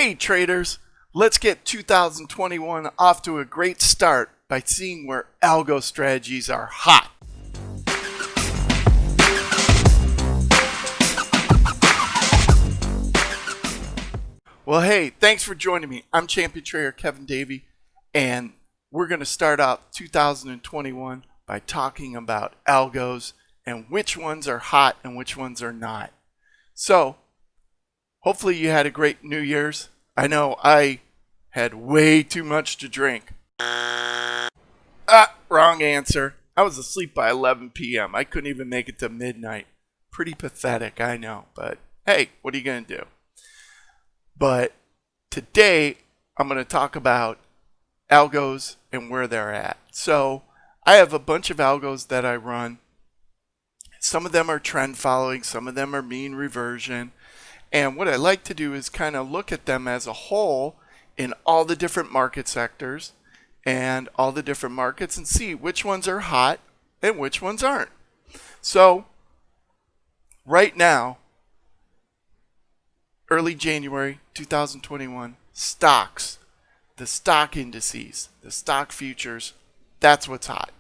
Hey traders, let's get 2021 off to a great start by seeing where algo strategies are hot. Well, hey, thanks for joining me. I'm champion trader Kevin Davey, and we're going to start out 2021 by talking about algos and which ones are hot and which ones are not. So, hopefully you had a great New Year's. I know I had way too much to drink. Wrong answer. I was asleep by 11 p.m. I couldn't even make it to midnight. Pretty pathetic, I know. But hey, what are you going to do? But today, I'm going to talk about algos and where they're at. So I have a bunch of algos that I run. Some of them are trend following. Some of them are mean reversion. And what I like to do is kind of look at them as a whole in all the different market sectors and all the different markets and see which ones are hot and which ones aren't. So right now, early January 2021, stocks, the stock indices, the stock futures, that's what's hot.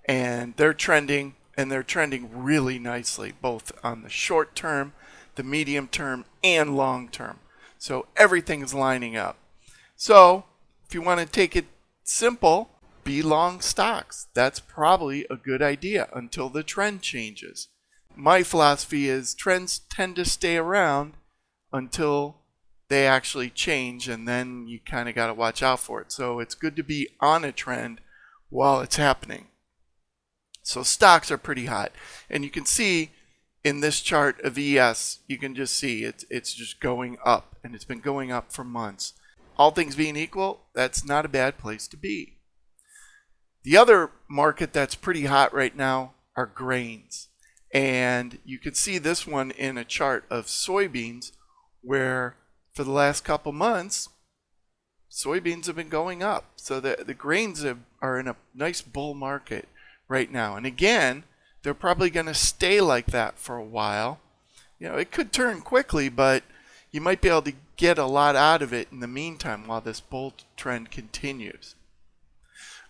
And they're trending, and they're trending really nicely, both on the short term, the medium term, and long term. So everything is lining up. So if you want to take it simple, be long stocks. That's probably a good idea until the trend changes. My philosophy is trends tend to stay around until they actually change, and then you kind of got to watch out for it. So it's good to be on a trend while it's happening. So stocks are pretty hot, and you can see in this chart of ES, you can just see it's just going up, and it's been going up for months. All things being equal, that's not a bad place to be. The other market that's pretty hot right now are grains, and you can see this one in a chart of soybeans, where for the last couple months, soybeans have been going up. So the grains are in a nice bull market right now. And again, they're probably going to stay like that for a while. You know, it could turn quickly, but you might be able to get a lot out of it in the meantime while this bull trend continues.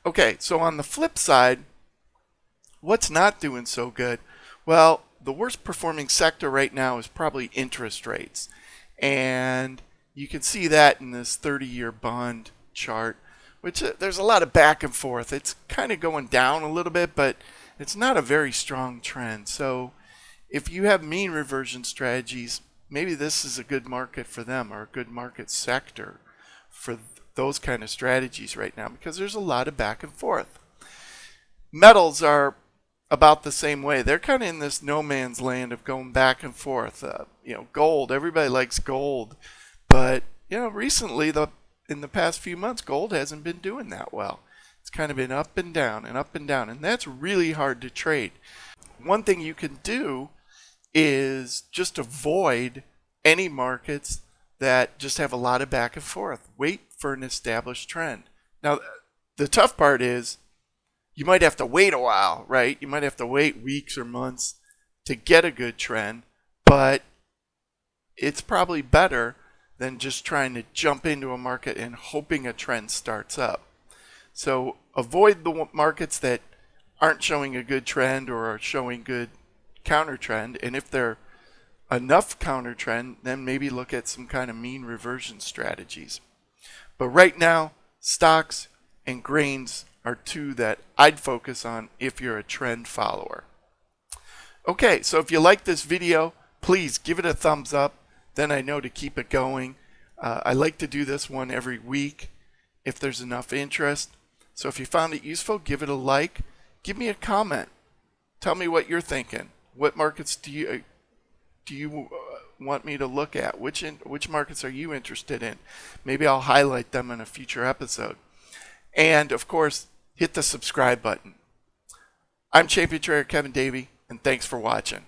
Okay, so on the flip side, what's not doing so good? Well, the worst performing sector right now is probably interest rates. And you can see that in this 30-year bond chart, which there's a lot of back and forth. It's kind of going down a little bit, but it's not a very strong trend. So if you have mean reversion strategies, maybe this is a good market for them, or a good market sector for those kind of strategies right now, because there's a lot of back and forth. Metals are about the same way. They're kind of in this no man's land of going back and forth. Gold, everybody likes gold, but recently, in the past few months, gold hasn't been doing that well. It's kind of been up and down and up and down, and that's really hard to trade. One thing you can do is just avoid any markets that just have a lot of back and forth. Wait for an established trend. Now, the tough part is you might have to wait a while, right? You might have to wait weeks or months to get a good trend, but it's probably better than just trying to jump into a market and hoping a trend starts up. So avoid the markets that aren't showing a good trend or are showing good counter trend, and if they're enough counter trend, then maybe look at some kind of mean reversion strategies. But right now, stocks and grains are two that I'd focus on if you're a trend follower. Okay, so if you like this video, please give it a thumbs up. Then I know to keep it going. I like to do this one every week if there's enough interest. So if you found it useful, give it a like. Give me a comment. Tell me what you're thinking. What markets do you want me to look at? Which markets are you interested in? Maybe I'll highlight them in a future episode. And of course, hit the subscribe button. I'm champion trader Kevin Davey, and thanks for watching.